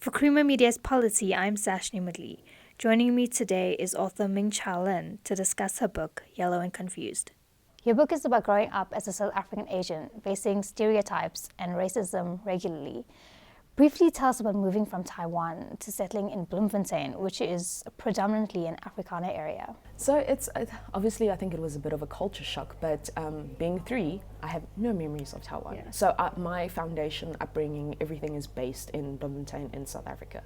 For Creamer Media's Policy, I'm Sashni Mudli. Joining me today is author Ming-Cheau Lin to discuss her book, Yellow and Confused. Your book is about growing up as a South African Asian, facing stereotypes and racism regularly. Briefly tell us about moving from Taiwan to settling in Bloemfontein, which is predominantly an Afrikaner area. So it's obviously, I think it was a bit of a culture shock, but being three, I have no memories of Taiwan. Yeah. So my foundation, upbringing, everything is based in Bloemfontein in South Africa.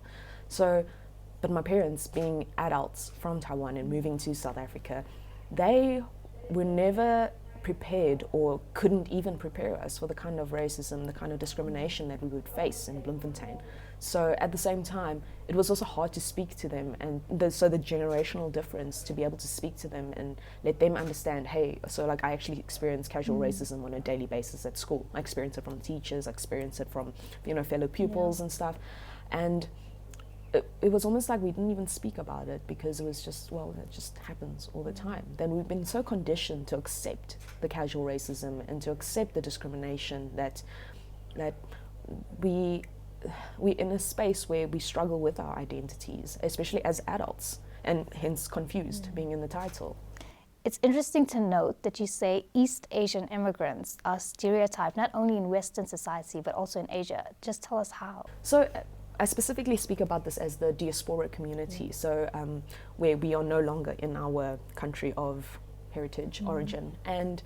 But my parents, being adults from Taiwan and moving to South Africa, they were never prepared or couldn't even prepare us for the kind of racism, the kind of discrimination that we would face in Bloemfontein. So at the same time, it was also hard to speak to them, and so the generational difference, to be able to speak to them and let them understand, hey, so like I actually experience casual racism on a daily basis at school. I experience it from teachers, I experience it from, fellow pupils and stuff. And it was almost like we didn't even speak about it because it was just, well, it just happens all the time. Then we've been so conditioned to accept the casual racism and to accept the discrimination that we're in a space where we struggle with our identities, especially as adults, and hence confused being in the title. It's interesting to note that you say East Asian immigrants are stereotyped not only in Western society but also in Asia. Just tell us how. So I specifically speak about this as the diaspora community, so where we are no longer in our country of heritage, origin, and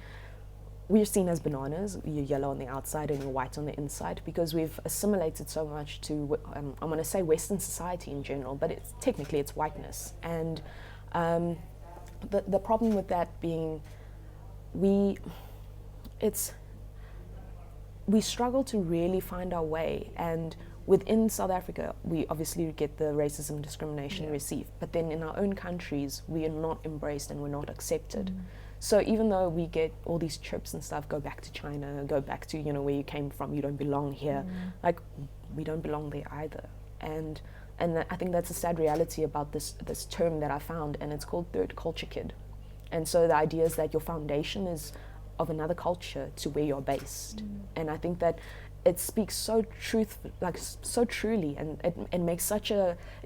we're seen as bananas. You're yellow on the outside and you're white on the inside because we've assimilated so much to, I'm going to say Western society in general, but technically it's whiteness. And the problem with that being, we struggle to really find our way. And within South Africa, we obviously get the racism and discrimination we receive, but then in our own countries, we are not embraced and we're not accepted. So even though we get all these trips and stuff, go back to China, go back to, where you came from, you don't belong here, like we don't belong there either. And I think that's a sad reality about this term that I found, and it's called third culture kid. And so the idea is that your foundation is of another culture to where you're based. And I think that it speaks so truly, and it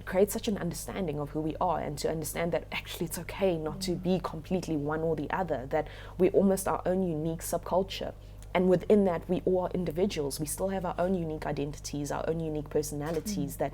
creates such an understanding of who we are, and to understand that actually it's okay not to be completely one or the other, that we're almost our own unique subculture. And within that, we all are individuals. We still have our own unique identities, our own unique personalities that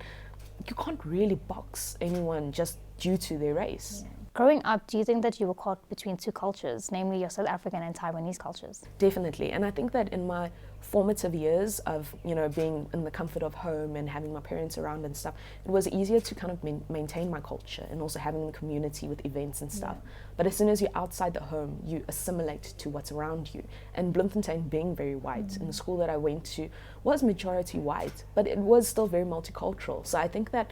you can't really box anyone just due to their race. Growing up, do you think that you were caught between two cultures, namely your South African and Taiwanese cultures? Definitely, and I think that in my formative years of, being in the comfort of home and having my parents around and stuff, it was easier to kind of maintain my culture and also having the community with events and stuff. But as soon as you're outside the home, you assimilate to what's around you. And Bloemfontein being very white, and the school that I went to was majority white, but it was still very multicultural. So I think that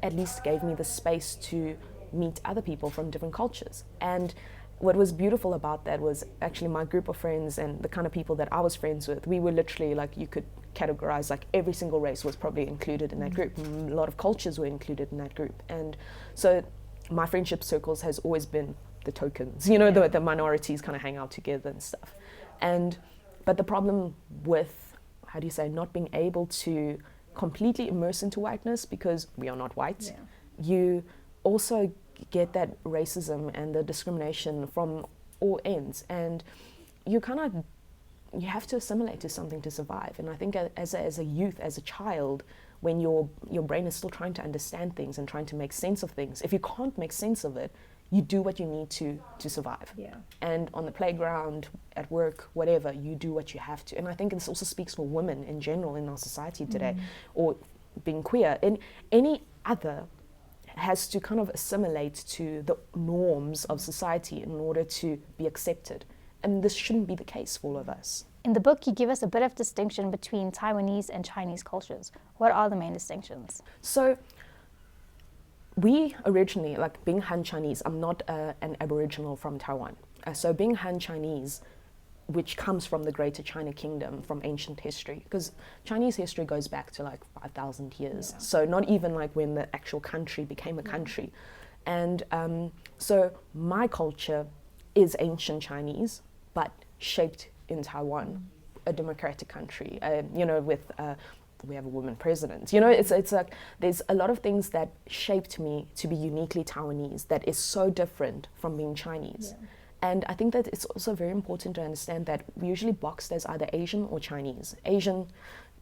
at least gave me the space to meet other people from different cultures. And what was beautiful about that was actually my group of friends and the kind of people that I was friends with, we were literally like, you could categorize like every single race was probably included in that group. A lot of cultures were included in that group. And so my friendship circles has always been the tokens, the minorities kind of hang out together and stuff. But the problem with, not being able to completely immerse into whiteness, because we are not white, you also get that racism and the discrimination from all ends, and you have to assimilate to something to survive. And I think as a youth, as a child, when your brain is still trying to understand things and trying to make sense of things, if you can't make sense of it, you do what you need to survive. And on the playground, at work, whatever, you do what you have to. And I think this also speaks for women in general in our society today, or being queer. And any other has to kind of assimilate to the norms of society in order to be accepted. And this shouldn't be the case for all of us. In the book, you give us a bit of distinction between Taiwanese and Chinese cultures. What are the main distinctions? So we originally, like being Han Chinese, I'm not an Aboriginal from Taiwan. So being Han Chinese, which comes from the Greater China Kingdom, from ancient history, because Chinese history goes back to like 5,000 years. So not even like when the actual country became a country. And so my culture is ancient Chinese, but shaped in Taiwan, a democratic country, with we have a woman president. You know, it's like there's a lot of things that shaped me to be uniquely Taiwanese that is so different from being Chinese. Yeah. And I think that it's also very important to understand that we usually boxed as either Asian or Chinese. Asian,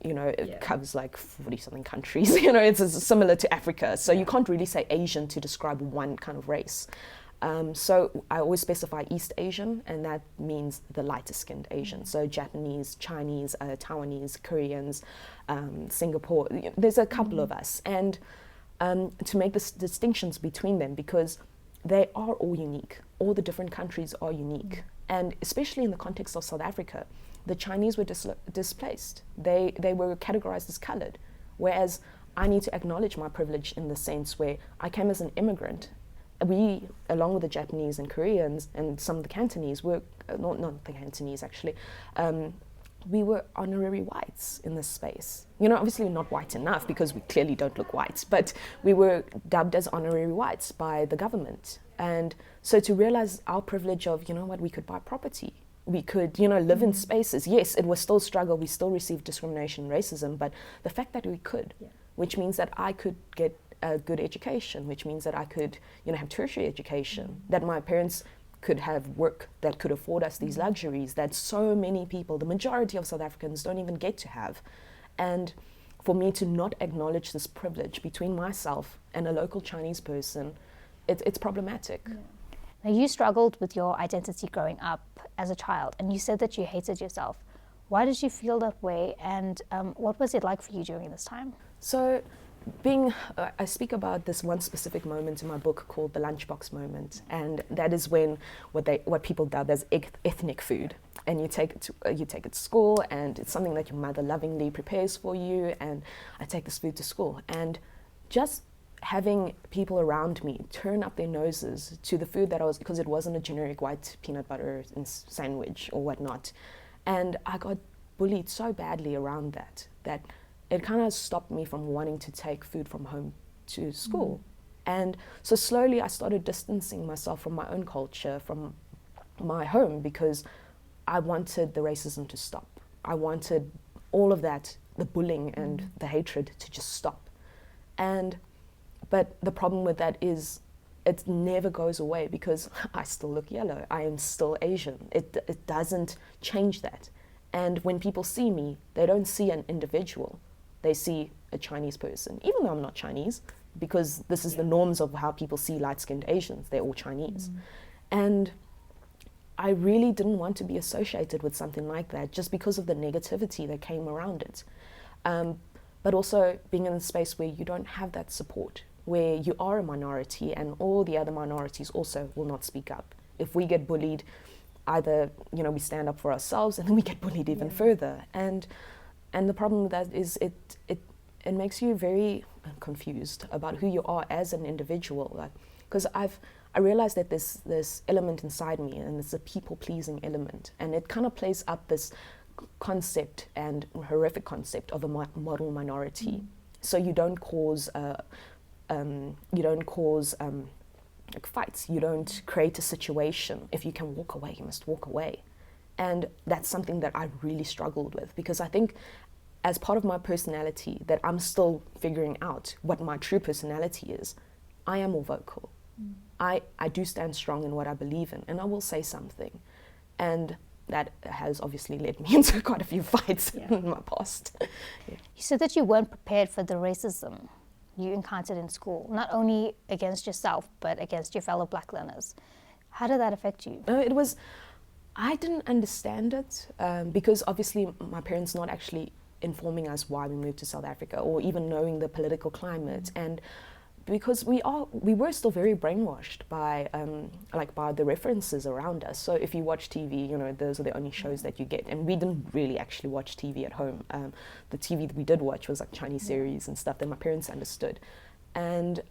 you know, it covers like 40-something countries. You know, it's similar to Africa. So you can't really say Asian to describe one kind of race. So I always specify East Asian, and that means the lighter skinned Asian. So Japanese, Chinese, Taiwanese, Koreans, Singapore. There's a couple of us. And to make the distinctions between them, because they are all unique. All the different countries are unique. And especially in the context of South Africa, the Chinese were displaced. They were categorized as colored. Whereas I need to acknowledge my privilege in the sense where I came as an immigrant. We, along with the Japanese and Koreans and some of the Cantonese, were, not the Cantonese actually, we were honorary whites in this space. You know, obviously not white enough because we clearly don't look white, but we were dubbed as honorary whites by the government. And so to realize our privilege of, you know what, we could buy property, we could, you know, live in spaces. Yes, it was still a struggle, we still received discrimination, racism, but the fact that we could, which means that I could get a good education, which means that I could, you know, have tertiary education, that my parents could have work that could afford us these luxuries that so many people, the majority of South Africans, don't even get to have. And for me to not acknowledge this privilege between myself and a local Chinese person, it's problematic. Yeah. Now, you struggled with your identity growing up as a child, and you said that you hated yourself. Why did you feel that way, and what was it like for you during this time? So, I speak about this one specific moment in my book called the lunchbox moment, and that is when what people dub as ethnic food, and you take it to school, and it's something that your mother lovingly prepares for you, and I take this food to school, and just having people around me turn up their noses to the food that I was, because it wasn't a generic white peanut butter and sandwich or whatnot, and I got bullied so badly around that it kind of stopped me from wanting to take food from home to school. And so slowly I started distancing myself from my own culture, from my home, because I wanted the racism to stop. I wanted all of that, the bullying and the hatred, to just stop. But the problem with that is it never goes away, because I still look yellow. I am still Asian. It doesn't change that. And when people see me, they don't see an individual. They see a Chinese person, even though I'm not Chinese, because this is the norms of how people see light-skinned Asians. They're all Chinese. And I really didn't want to be associated with something like that just because of the negativity that came around it. But also being in a space where you don't have that support, where you are a minority and all the other minorities also will not speak up. If we get bullied, either, you know, we stand up for ourselves and then we get bullied even further. And the problem with that is it makes you very confused about who you are as an individual. Because I realized that there's this element inside me, and it's a people-pleasing element, and it kind of plays up this concept and horrific concept of a model minority. So you don't cause like fights. You don't create a situation. If you can walk away, you must walk away. And that's something that I really struggled with, because I think as part of my personality that I'm still figuring out what my true personality is, I am more vocal. I do stand strong in what I believe in, and I will say something. And that has obviously led me into quite a few fights in my past. You said that you weren't prepared for the racism you encountered in school, not only against yourself, but against your fellow Black learners. How did that affect you? I didn't understand it because obviously my parents not actually informing us why we moved to South Africa, or even knowing the political climate, and because we were still very brainwashed by by the references around us. So if you watch TV, you know, those are the only shows that you get, and we didn't really actually watch TV at home. The TV that we did watch was like Chinese series and stuff that my parents understood, and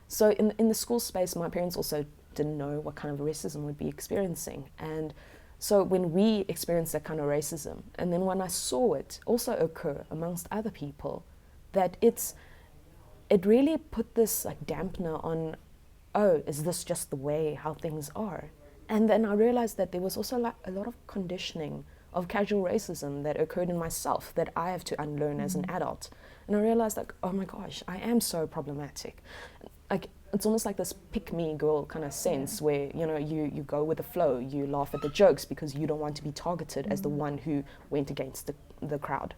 so in the school space, my parents also didn't know what kind of racism we'd be experiencing. And so when we experienced that kind of racism, and then when I saw it also occur amongst other people, that it really put this like dampener on, oh, is this just the way how things are? And then I realized that there was also like a lot of conditioning of casual racism that occurred in myself that I have to unlearn as an adult. And I realized, like, oh my gosh, I am so problematic. Like, it's almost like this pick-me girl kind of sense where, you know, you go with the flow, you laugh at the jokes because you don't want to be targeted as the one who went against the crowd.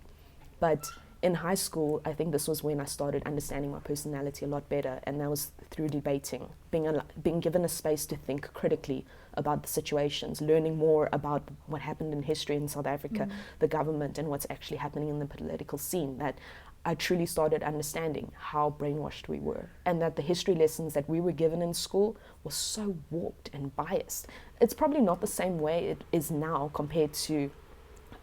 But in high school, I think this was when I started understanding my personality a lot better, and that was through debating, being given a space to think critically about the situations, learning more about what happened in history in South Africa, the government, and what's actually happening in the political scene, that I truly started understanding how brainwashed we were, and that the history lessons that we were given in school were so warped and biased. It's probably not the same way it is now compared to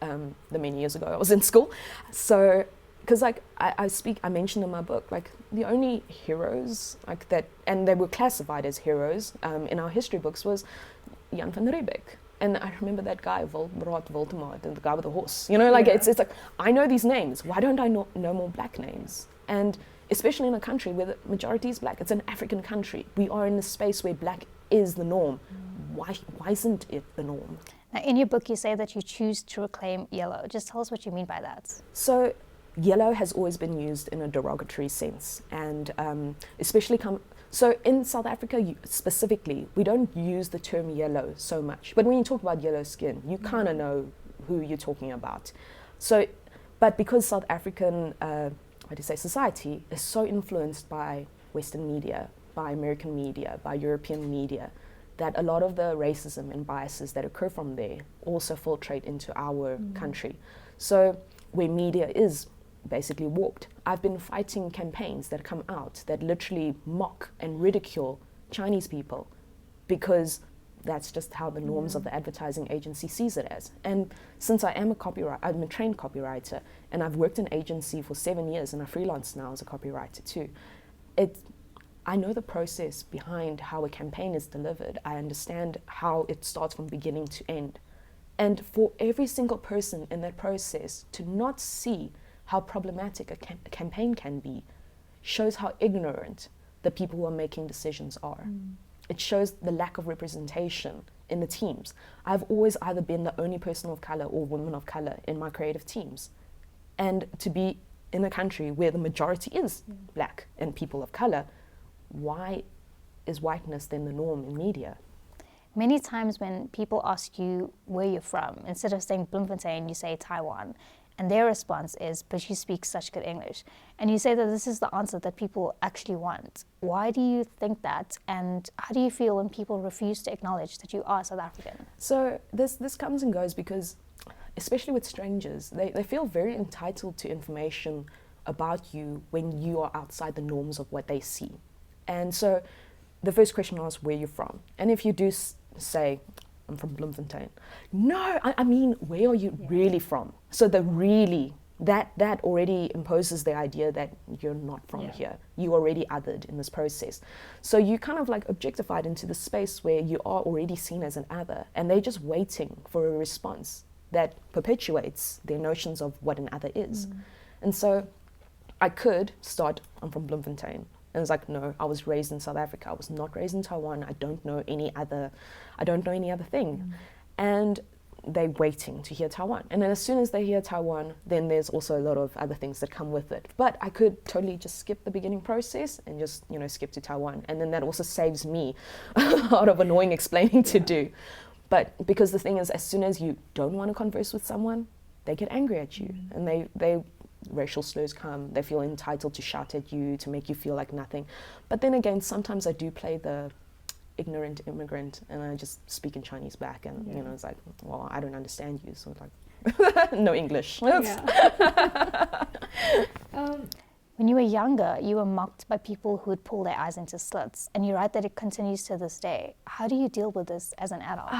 the many years ago I was in school. So, because like I mentioned in my book, like the only heroes like that, and they were classified as heroes in our history books, was Jan van Riebeeck. And I remember that guy, Voldemort, and the guy with the horse. You know, like it's like, I know these names. Why don't I know more black names? And especially in a country where the majority is black. It's an African country. We are in a space where black is the norm. Why isn't it the norm? Now, in your book, you say that you choose to reclaim yellow. Just tell us what you mean by that. So, yellow has always been used in a derogatory sense, and especially so in South Africa specifically, we don't use the term yellow so much. But when you talk about yellow skin, you kind of know who you're talking about. So, but because South African, society is so influenced by Western media, by American media, by European media, that a lot of the racism and biases that occur from there also filtrate into our country. So where media is basically warped. I've been fighting campaigns that come out that literally mock and ridicule Chinese people because that's just how the norms of the advertising agency sees it as. And since I'm a trained copywriter, and I've worked in agency for 7 years, and I freelance now as a copywriter too, I know the process behind how a campaign is delivered. I understand how it starts from beginning to end. And for every single person in that process to not see how problematic a campaign can be shows how ignorant the people who are making decisions are. It shows the lack of representation in the teams. I've always either been the only person of color or woman of color in my creative teams. And to be in a country where the majority is black and people of color, why is whiteness then the norm in media? Many times when people ask you where you're from, instead of saying Bloemfontein, you say Taiwan. And their response is, but you speak such good English. And you say that this is the answer that people actually want. Why do you think that? And how do you feel when people refuse to acknowledge that you are South African? So this comes and goes because, especially with strangers, they feel very entitled to information about you when you are outside the norms of what they see. And so the first question asks where you're from. And if you do say, I'm from Bloemfontein. No, I mean, where are you really from? So the really, that already imposes the idea that you're not from here. You already othered in this process. So you kind of like objectified into the space where you are already seen as an other, and they're just waiting for a response that perpetuates their notions of what an other is. And so I could start, I'm from Bloemfontein. And it's like, no, I was raised in South Africa. I was not raised in Taiwan. I don't know any other thing. And they're waiting to hear Taiwan. And then as soon as they hear Taiwan, then there's also a lot of other things that come with it. But I could totally just skip the beginning process and just, skip to Taiwan. And then that also saves me a lot of annoying explaining to do. But because the thing is, as soon as you don't want to converse with someone, they get angry at you. And they racial slurs come, they feel entitled to shout at you, to make you feel like nothing. But then again, sometimes I do play the ignorant immigrant and I just speak in Chinese back, and it's like, well, I don't understand you, so like no English. When you were younger, you were mocked by people who would pull their eyes into slits, and you write that it continues to this day. How do you deal with this as an adult?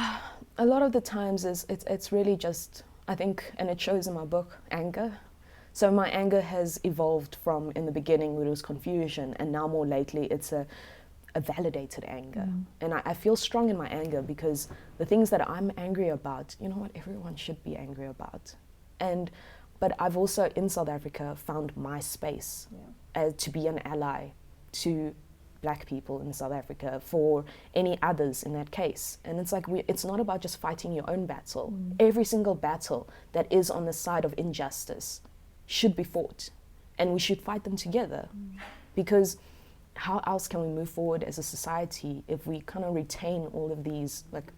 A lot of the times it's really just, I think, and it shows in my book, anger. So my anger has evolved from, in the beginning, when it was confusion, and now more lately, it's a validated anger. And I feel strong in my anger because the things that I'm angry about, you know what, everyone should be angry about. But I've also, in South Africa, found my space to be an ally, to black people in South Africa, for any others in that case. And it's like, it's not about just fighting your own battle. Every single battle that is on the side of injustice should be fought, and we should fight them together. Because how else can we move forward as a society if we kind of retain all of these like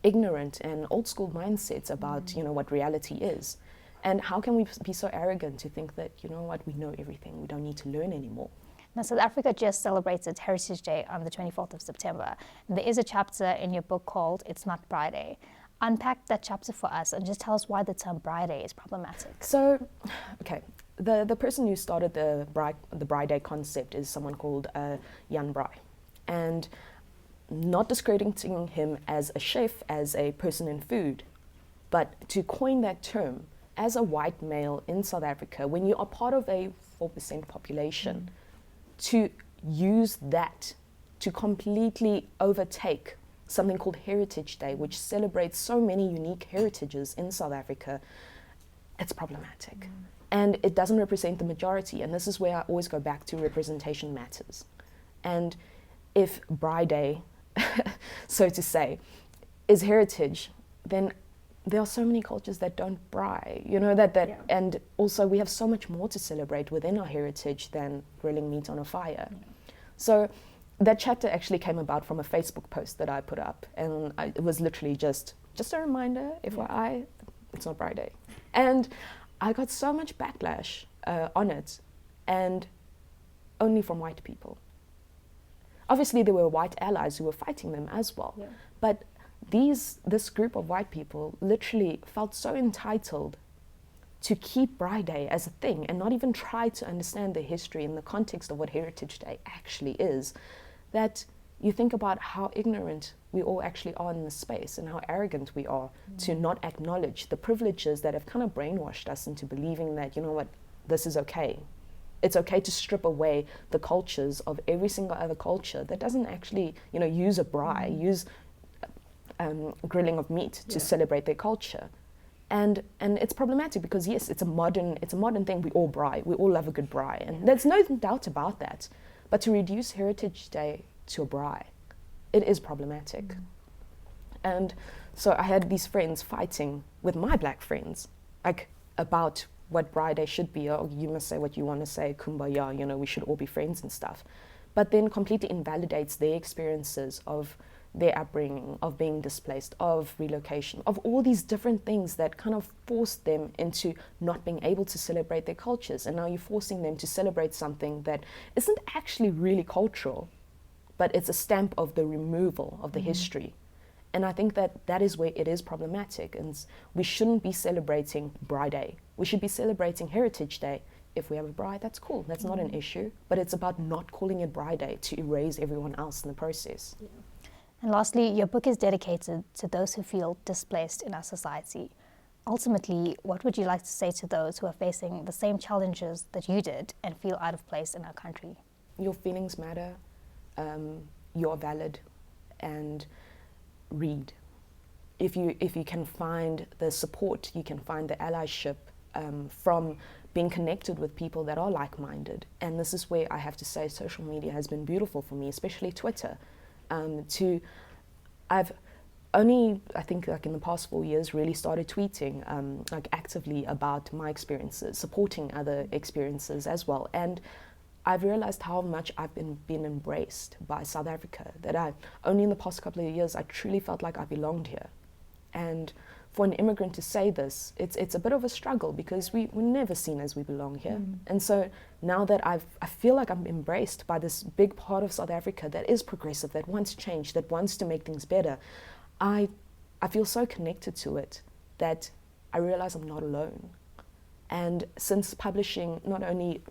ignorant and old school mindsets about, you know, what reality is? And how can we be so arrogant to think that, you know what, we know everything, we don't need to learn anymore? Now, South Africa just celebrated Heritage Day on the 24th of September. And there is a chapter in your book called It's Not Braai Day. Unpack that chapter for us and just tell us why the term Braai Day is problematic. So, okay, the person who started the Braai Day concept is someone called Jan Braai. And not discrediting him as a chef, as a person in food, but to coin that term as a white male in South Africa, when you are part of a 4% population, to use that to completely overtake something called Heritage Day, which celebrates so many unique heritages in South Africa, it's problematic. And it doesn't represent the majority. And this is where I always go back to representation matters. And if Braai Day, so to say, is heritage, then there are so many cultures that don't braai, you know, yeah. And also we have so much more to celebrate within our heritage than grilling meat on a fire. Yeah. So that chapter actually came about from a Facebook post that I put up, and it was literally just a reminder, FYI, it's not Braai Day. And I got so much backlash on it, and only from white people. Obviously there were white allies who were fighting them as well, but this group of white people literally felt so entitled to keep Braai Day as a thing and not even try to understand the history and the context of what Heritage Day actually is, that you think about how ignorant we all actually are in this space and how arrogant we are to not acknowledge the privileges that have kind of brainwashed us into believing that, you know what, this is okay. It's okay to strip away the cultures of every single other culture that doesn't actually, you know, use a braai, use grilling of meat to celebrate their culture. And it's problematic because yes, it's a modern thing. We all braai, we all love a good braai, and there's no doubt about that. But to reduce Heritage Day to a braai, it is problematic. And so I had these friends fighting with my black friends, like about what Braai Day should be. Oh, you must say what you want to say, kumbaya, you know, we should all be friends and stuff. But then completely invalidates their experiences of their upbringing, of being displaced, of relocation, of all these different things that kind of forced them into not being able to celebrate their cultures. And now you're forcing them to celebrate something that isn't actually really cultural, but it's a stamp of the removal of the history. And I think that is where it is problematic. And we shouldn't be celebrating Braai Day. We should be celebrating Heritage Day. If we have a braai, that's cool. That's not an issue. But it's about not calling it Braai Day to erase everyone else in the process. Yeah. And lastly, your book is dedicated to those who feel displaced in our society. Ultimately, what would you like to say to those who are facing the same challenges that you did and feel out of place in our country? Your feelings matter. You're valid. And read. If you can find the support, you can find the allyship from being connected with people that are like-minded. And this is where I have to say social media has been beautiful for me, especially Twitter. I've only, I think like in the past 4 years, really started tweeting like actively about my experiences, supporting other experiences as well. And I've realized how much I've been embraced by South Africa, that I only in the past couple of years, I truly felt like I belonged here. And for an immigrant to say this, it's a bit of a struggle because we're never seen as we belong here. And so now that I feel like I'm embraced by this big part of South Africa that is progressive, that wants change, that wants to make things better, I feel so connected to it that I realize I'm not alone. And since publishing not only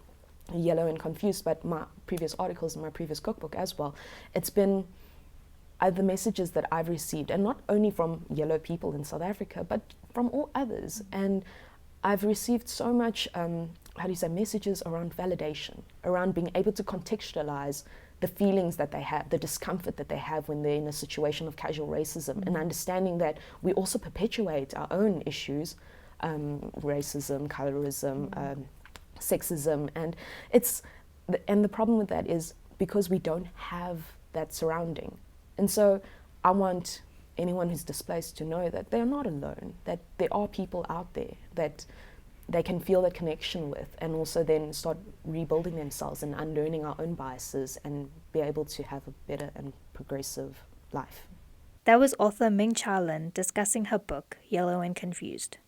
Yellow and Confused, but my previous articles and my previous cookbook as well, it's been the messages that I've received, and not only from yellow people in South Africa, but from all others. And I've received so much, messages around validation, around being able to contextualize the feelings that they have, the discomfort that they have when they're in a situation of casual racism, and understanding that we also perpetuate our own issues, racism, colorism, sexism, and the problem with that is because we don't have that surrounding. And so I want anyone who's displaced to know that they're not alone, that there are people out there that they can feel that connection with, and also then start rebuilding themselves and unlearning our own biases and be able to have a better and progressive life. That was author Ming-Cheau Lin discussing her book, Yellow and Confused.